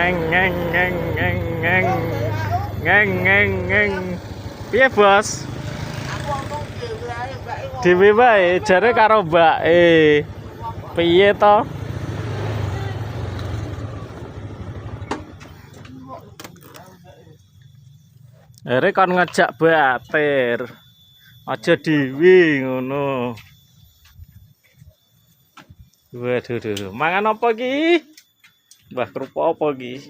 Ngeng ngeng ngeng ngeng ngeng. Ngeng ngeng ngeng. Piye, Bos? Dhewe wae jare karo mbake. Piye to? Are kon ngejak batir. Aja dhewe ngono. Waduh, mangan apa ki? Mbah kerupuk apa ki?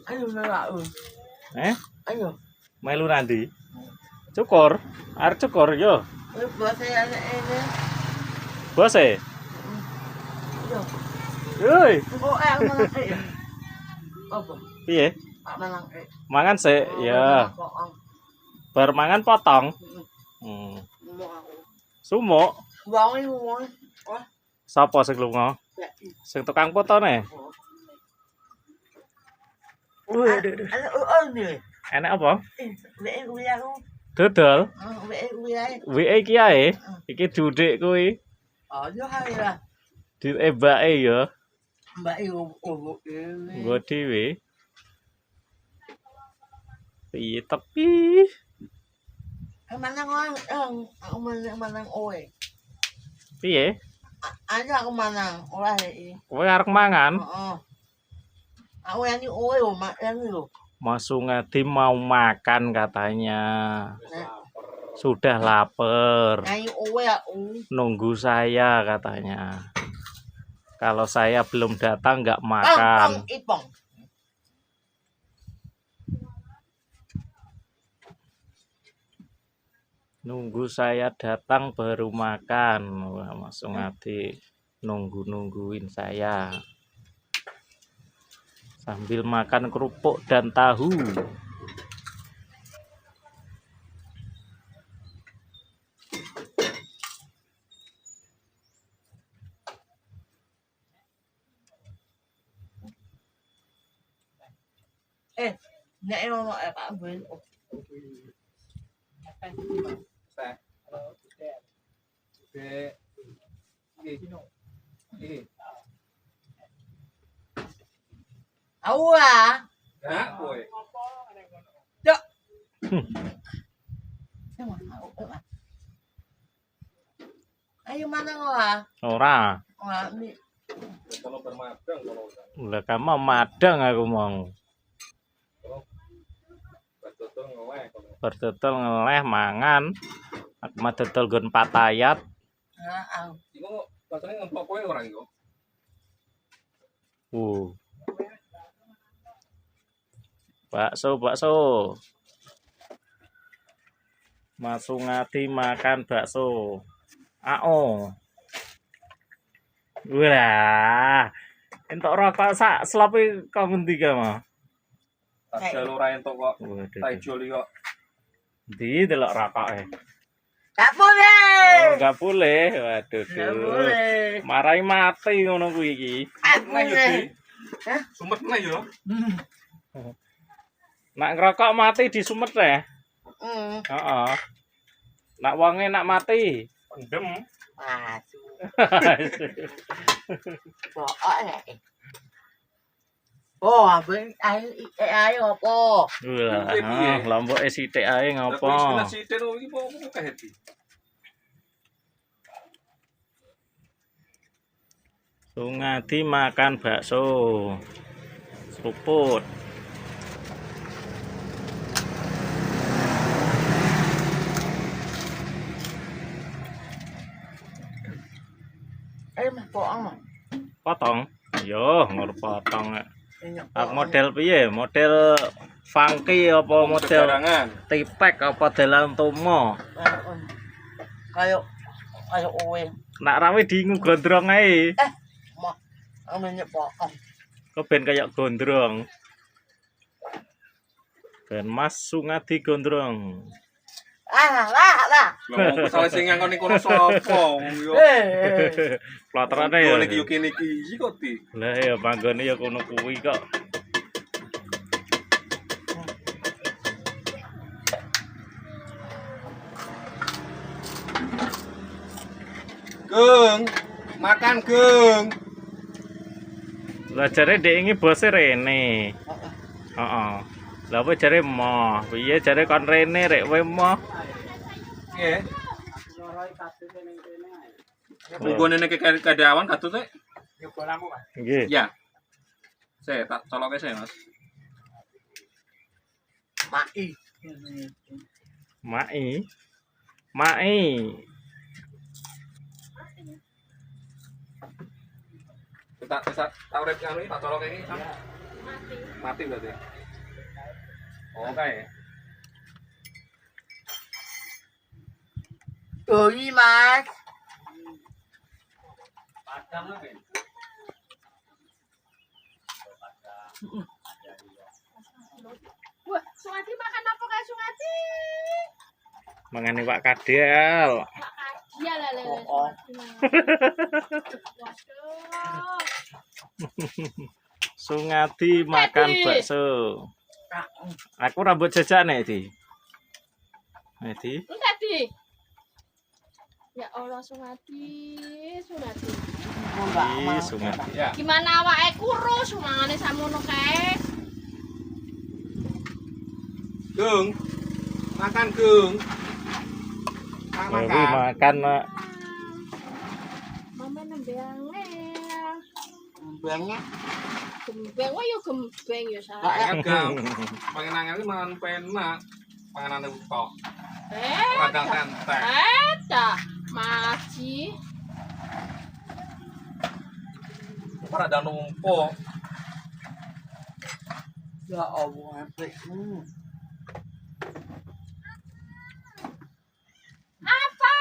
Ayo nolak. Ayo. Melu nanti. Cukur, arep cukur yo. Bose anak ini. Bose. Yo. Woi. Oh, mangan apa? Piye? Mangan Mangan sik, ya. Bar mangan potong. Sumuk. Wong iki wong. Sapa sing lunga? Sing tukang fotone. Waduh. Enak apa? Dodol. WE iki ae. Iki dhudik kuwi. Oh, yo hae lah. Mbake ya. Mbake opo Nggo dhewe. Piye tepi? Aku manang oe. Piye? Aja aku manang ora iki. Kowe arep mangan? Heeh. Aku yang ini oe lho, yang ini lho. Mas Sungadi mau makan katanya. Sudah lapar. Yang oe aku. Nunggu saya katanya. Kalau saya belum datang nggak makan. Ipong. Nunggu saya datang baru makan. Wah, Mas Sungadi nungguin saya. Sambil makan kerupuk dan tahu. Nek ono Pak Ben. Awa. Hah, kowe. Cok. Ayo mana ngoa? Ora. Wah, ini. Kalau bermadang kalau Lah kamu madang aku mau. betul ngeleh kalau. Bertetel ngeleh mangan. Aku mah tetel gon patayat. Heeh. Iku rasane ngempok kowe ora iku. Bakso. Mas Sungadi makan bakso. Ao. Wah. Entuk rokok sak slope kok ngendi ka, Mas? Tak jalo ra entuk kok. Waduh. Tak joli kok. Ndi delok rokoke? Gak boleh. Oh, enggak boleh. Waduh. Gak boleh. Marai mati ngono kuwi iki. Gak Nah yo boleh. di. Sumet nah yo. Nak ngerokok mati disumet ya? Hmm. Heeh. Nak wonge nak mati, pendem. Aduh. Pokok ya. Oh, abang ayo apa? Wah, lomboke sithik ae ngopo? Lah wis sithik iki apa kaheti. Sungadi makan bakso. Seruput. Mah pokok. Potong. Yo, ngur potong. Aku model piye? Model funky apa model Sembarangan. tipek apa dalan tomo? Kayak oe. Nak rame diingu gondrong ae. Mah amenye pokok. Kok ben kayak gondrong. Ben Mas Sungadi gondrong. Lah. Lah wong salah sing ngangkon kono sapa yo. Plotrane ya. Niki yo kene iki kok di. Lah ya panggone ya kono kuwi kok. Gung, makan Gung. Lah jare ndek iki bose rene. Heeh. Heeh. Lah apa jare mo? Piye jare kon rene rek kowe mo? Nggih. Punggone nek kedawan katut e. Nggih. Ya. Saya tak coloke saya, Mas. Mai. Mai. Mai. Tak urip karo iki tak coloke iki. Mati berarti. Oh, kae. Doi Mas. Padang lho. Wah, Sungati makan apa kayak Sungati? Mangan iwak kadal. Iya lah lele. Oh. Waduh. Sungati makan bakso. Aku rambut jejak nek di. Enggak di. Ya Allah Sungati. Ih, Sungati. Ya. Gimana awake kurus mangane samono kae? Gung. Makan, Gung. Dewi makan Mak. Mama nembeange. Banyak. Gembeng wae yo gembeng yo sa. Kayak gang. Pengen nangan mangan penak. Panganane utok. Radang tentek. Dah, maci. Ora ada numpuk. Ya Allah, apik. Apa?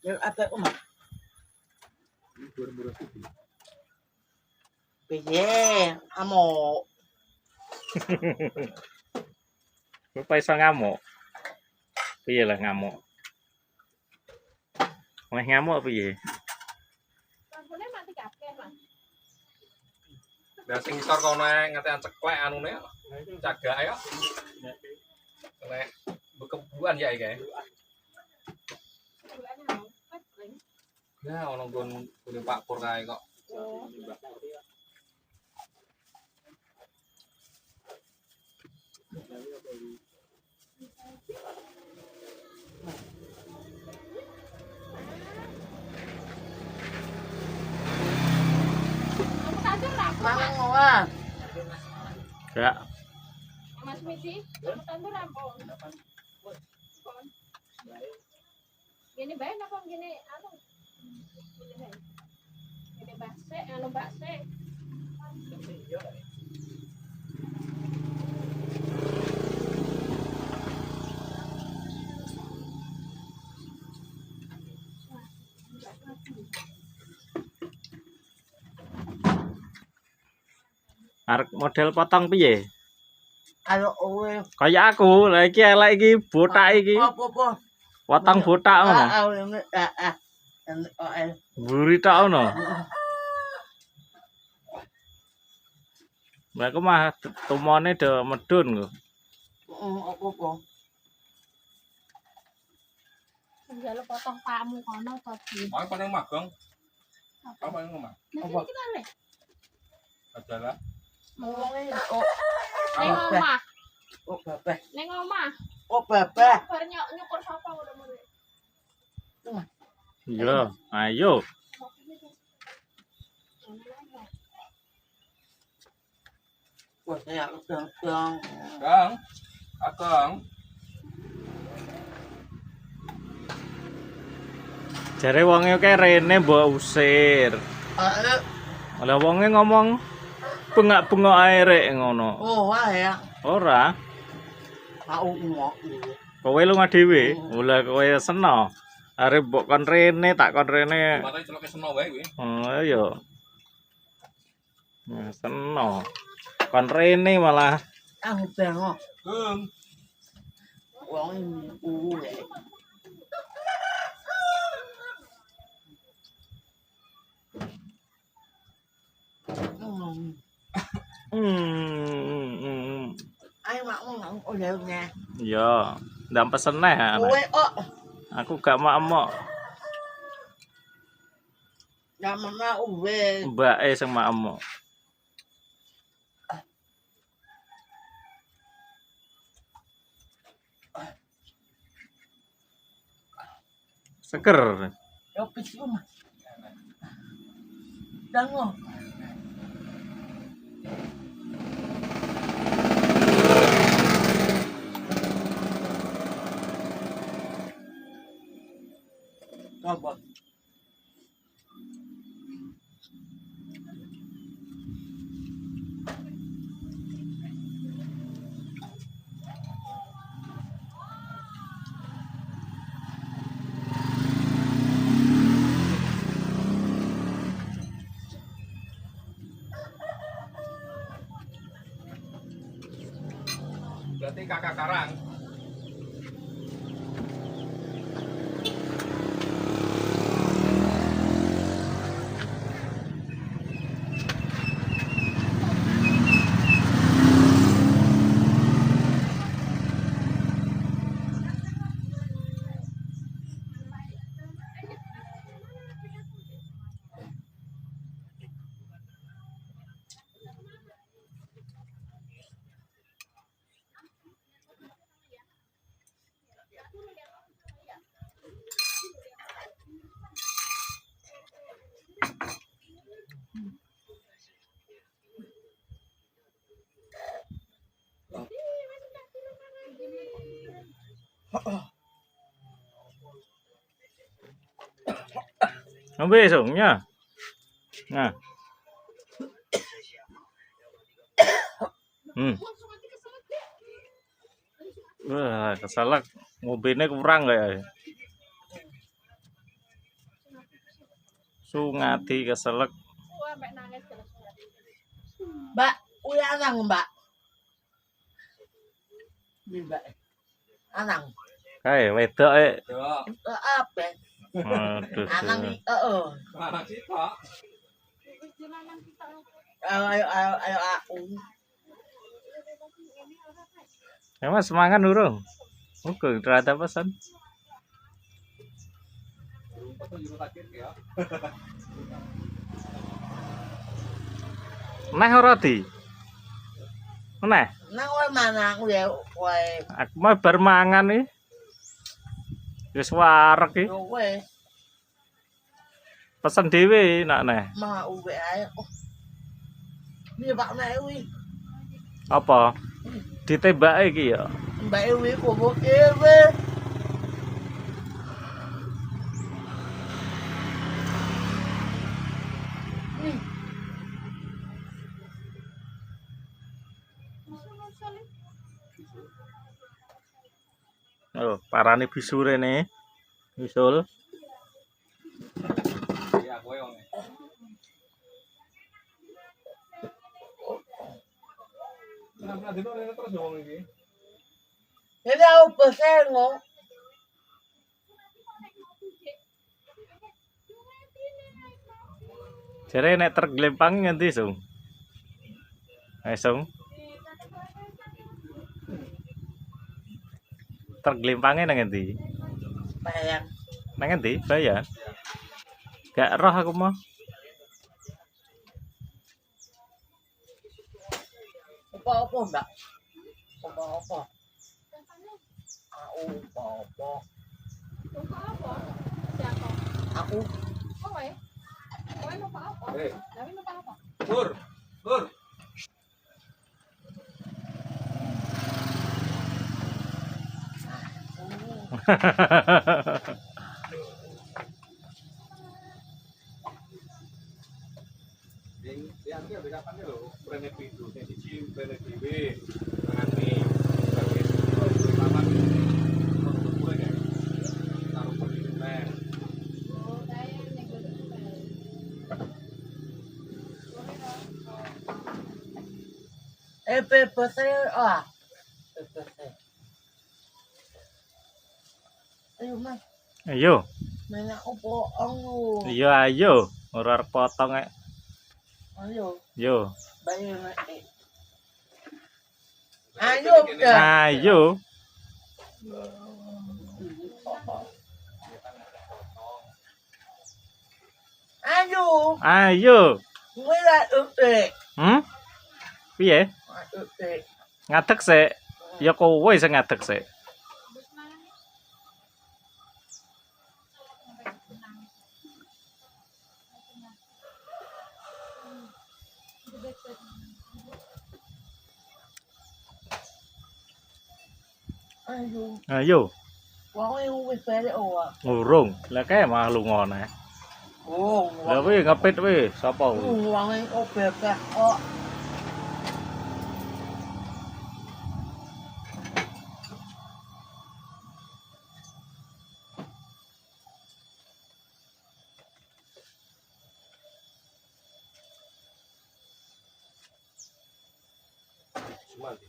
Ya apik Mas. Piye? Amo. Kowe iso ngamuk. Piye lah ngamuk? Wes ngamuk piye? Lampune mati kabeh, Mas. Lah sing isor kono ngetean ceklek anune. Cagake kok. Nek bekebuan ya iki. Ya ono nggon Pak Pur kae kok. Mangan ngono. Ya, Mas Miti, kamu tandur rampung. Gini baik apa gini anu? Gini baik. Gini bakse, anu bakse. arek model potong piye? Ayo kowe. Kayak aku, lah iki elek iki botak iki. Apa? Potong botak ngono. Mburi tok ngono. Lah aku mah tumone do medun kok. Apa? Jaluk potong pamu kono tadi. Mau paling magang. Apa yang ngomong? Nanti kita leh. Adalah Neng omah. Oh, babeh. Neng omah. Oh, babeh. Bar nyukur sapa udah mulai. Iya, ayo. Wah, saya udah. Kang. Akang. Jare wonge kae rene mbok usir. Ayo. Lah wonge ngomong bengak-bengok ae rek ngono. Oh, wah ya. Ora, Aku ngok. kowe lunga dhewe. Lah kowe seno. Arep mbok kon rene, tak kon rene. Matane celoke seno wae kuwi. Oh iya. Nah, seno. Kon rene malah Aku bengok. Gung. Wong ini ya. Ayo mak ngomong udah. Iya, ndang pesen neh. Kowe Aku gak mau. Mama uwe. Mbake sing makmu. Seger. Yo pisu mah. Dango. Apa? Berarti kakak Karang. Ngombe sungnya. Nah. Wah, keselak. Ngombene kurang kayak. Sungati keselak. Wah, sampai nangis kalau surat. Mbak, uya anang, Mbak. Mbak. Anang. Kae wedok e. Yo, Apa? Aduh. Anang heeh. anak kita. Ayo aku. Ya Mas semangat urung. Oke, ternyata pesan. Betul juru takdir ya. Nah ora di. Nah, Nang kowe mana aku ya kowe. aku mau bar mangan iki. Wis wareg iki. Yo wes Pesen dhewe nak neh. mah uwe ae. Oh. Ini Pak Nek kuwi. Apa? Ditembake iki ya. Mbak Ewi kowe kewe. Oh, parane bisu rene. Bisul. Iya, kowe wong. Kenapa dino rene terus ngomong iki? Ini aku pesen kok. Jare nek terglempang ngendi, Sung? Ayo, Sung. Terglempangnya nang ngendi? Bayang. Nang ngendi? Bayan. Gak roh aku mah. Apa-apa, Mbak? Apa-apa? Aku apa-apa? Lupa apa? Siapa? Aku Kowe? Kowe lupa apa? Eh, Tapi lupa apa? Pur. Pur. Yang dia beda kan lho, brand pintu, yang siji brand dhewe. Ngani. Oh, saya nek golek. pesen pesen. Ayo Mas, Ayo. mana opo lu? Iya ayo. Ora arep potong e. Ayo, Yo. bayi nek. Ayo, dah. Ayo. Ayo. ayo. Ayo. Gue lah utek. Piye? Utek. Ngadeg sik. Ya kowe sing ngadeg sik. Habis mangan nih. Sampai tenang. Ayo. Ayo. Wong e wis balik ora. Ngurung. Lah kae mah lunga neh. Oh, Lah wi ngepit wi, sapa wi? wong e bebek kok. Semanti.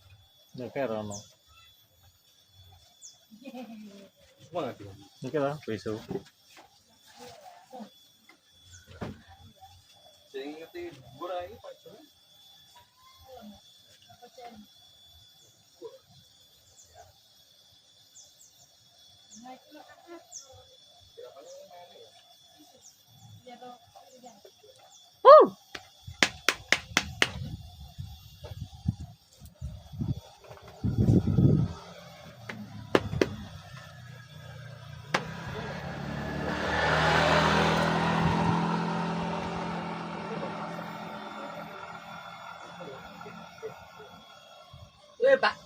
Ya kae rono. Semanti. Iki lah besok. Sing ngerti dhuwur ae Pak Jo. Naik ke atas. Biar lo kerja. Weh, Pak.